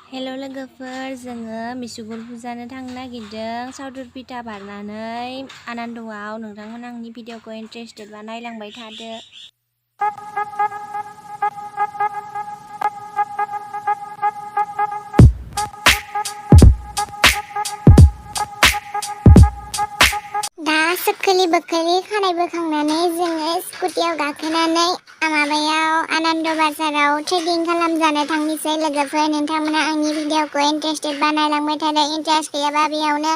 हेल' लोगोफोर, जोङो मिसुगुर फुजानो थांनो नागिरदों सावदुरपिटा बारनानै आनन्दआव। नोंथांमोन आंनि भिडिअखौ इन्टारेस्टेडबा नायलांबाय थादो। दा सोखोलि बोखोलि खानाय बोखांनानै जोङो स्कुटियाव गाखोनानै माबायाव आनन्द बाजाराव ट्रेडिं खालामजानो थांनोसै लोगोफोर। नोंथांमोना आंनि भिडिअखौ इन्टारेस्टेडबा नायलांबाय थादो। इन्टारेस्ट गैयाबा बेयावनो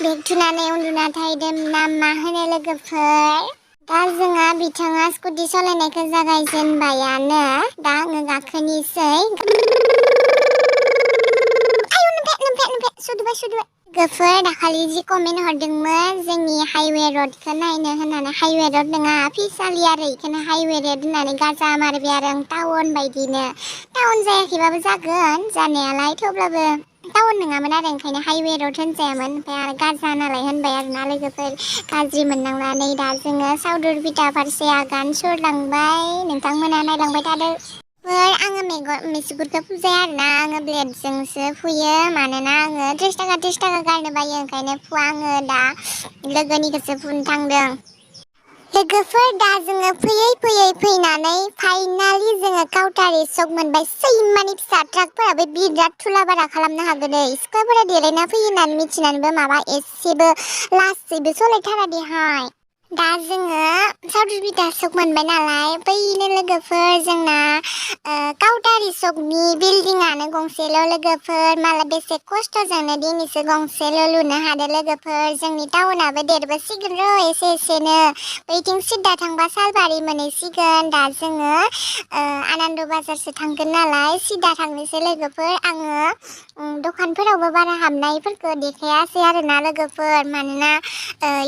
बेग थुनानै उन्दुना थाहैदो ना मा होनो लोगोफोर। दा जोंहा बिथाङा स्कुटि सालायनायखौ जागायजेनबायानो। दा आङो गाखोनोसै। लोगोफोर, दाखालि जि कमेन्ट हरदोंमोन जोंनि हाइवे रडखौ नायनो होननानै। हाइवे रड नङा, फिसालि आरो बेखौनो हाइवे रड होननानै गाजा मारबाय आरो आं टाउन बायदिनो। टाउन जायाखैबाबो जागोन जानायालाय, थेवब्लाबो टाउन नङामोन आरो ओंखायनो हाइवे रड होनजायामोन। ओमफ्राय आरो गाजा नालाय होनबाय आरोना लोगोफोर। गाज्रि मोननांनानै दा जोङो सावदुरपिटा फारसे आगान सुरलांबाय। नोंथांमोना नायलांबाय थादो। आङो मिसुगुरखौ फुजाया आरोना, आङो ब्लेडजोंसो फुयो। मानोना आङो 30 थाखा गारनो बायो, ओंखायनो फुवा आङो दा लोगोनिखौसो फुनो थांदों। लोगोफोर, दा जोङो फैयै फैनानै फाइनालि जोङो काउटारि सक मोनबाय। सैमानि फिसा ट्राकफोराबो बिराद थुला बारा खालामनो हागोन दै। सिख्लाफोरा देलायना फैयो होननानै मिथिनानैबो माबा एसेबो लासैबो सलायथारा देहाय। दा जोङो सावदुरपिटा सक मोनबाय नालाय, बैनो लोगोफोर जोंना काउटारि सकनि बिल्डिंआनो गंसेल' लोगोफोर। माला बेसे खस्थ'जोंनो दिनैसो गंसेल' लुनो हादों लोगोफोर। जोंनि टाउनाबो देरबोसिगोन र' एसे बैथिं सिदा थांबा सालबारि मोनहैसिगोन। दा जोङो आनन्द बाजारसो थांगोन नालाय सिदा थांनोसै लोगोफोर। आङो दखानफोरावबो बारा हाबनायफोरखौ देखायासै आरोना लोगोफोर। मानोना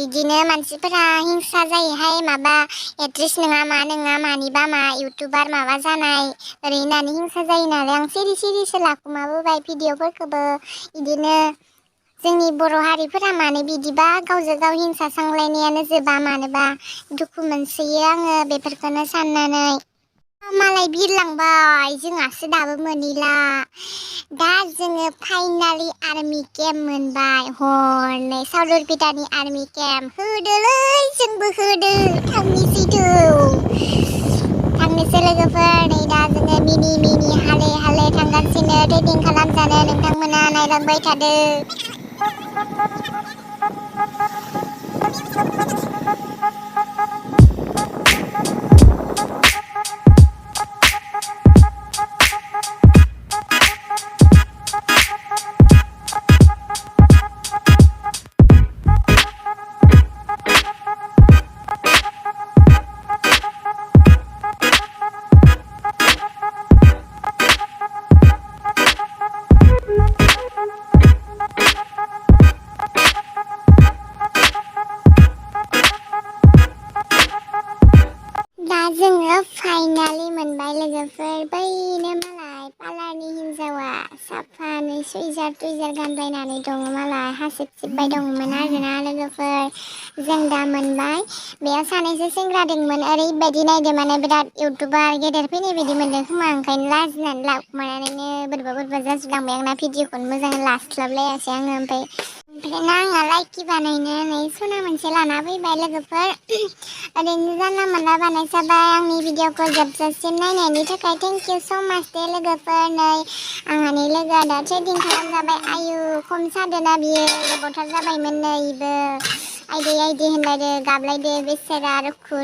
इदिनो मानसिफोरा हिंसा जायोहाय, माबा एक्ट्रेस नङा मा नङा, मानिबा मा इउटुबार माबा जानाय ओरै होननानै हिंसा जायो नालाय। आं सिरिसो लाखुमाबोबाय भिडिअफोरखौबो। इदिनो जोंनि बर' हारिफोरा मानो बिदिबा गावजों गाव हिंसा सांलायनायानो जोबा मानोबा दुखु मोनसोयो आङो बेफोरखौनो साननानै। मालाय बिरलांबाय, जोंहासो दाबो मोनहैला। दा जोङो फाइनालि आर्मि केम्प मोनबाय। हरनै सावदुरपिटानि आर्मि केम्प होदोलै, जोंबो होदो। थांनोसै लोगोफोर। नै दा जोङो मिनि हाले थांगासिनो ट्रेडिं खालामजानो। नोंथांमोना नायलांबाय थादो। दा जोङो फाइनालि मोनबाय लोगोफोर। बैनो मालाय पार्लारनि हिन्जावा साफानो सुइजार गानबायनानै दङ मालाय, हासिब सिबबाय दङमोन आरोना लोगोफोर। जों दा मोनबाय। बेयाव सानैसो सेंग्रा दंमोन, ओरैबायदि नायदो माने बिराद इउटुबार गेदेर फैनाय बायदि मोनदों खोमा। ओंखायनो लाजिनानै लाखुमानानैनो बोरैबा जाजोबलांबाय आंना। भिडिअखौनो मोजाङै लास्लाबलायासै आङो। ओमफ्राय आङो लाइकि बानायनो सना मोनसे लाना फैबाय लोगोफोर। ओरैनो जानला मोनला बानायजाबाय। आंनि भिडिअखौ जोबजासिम नायनायनि थाखाय थेंक इउ स' माच दे लोगोफोर। नै आंहानि लोगोआ दा ट्रेडिं खालामजाबाय। आयु खम सादोना बियो, गोबावथार जाबायमोन नै इबो आइदे होनलायदो गाबलायदो बेसेरा रुखु।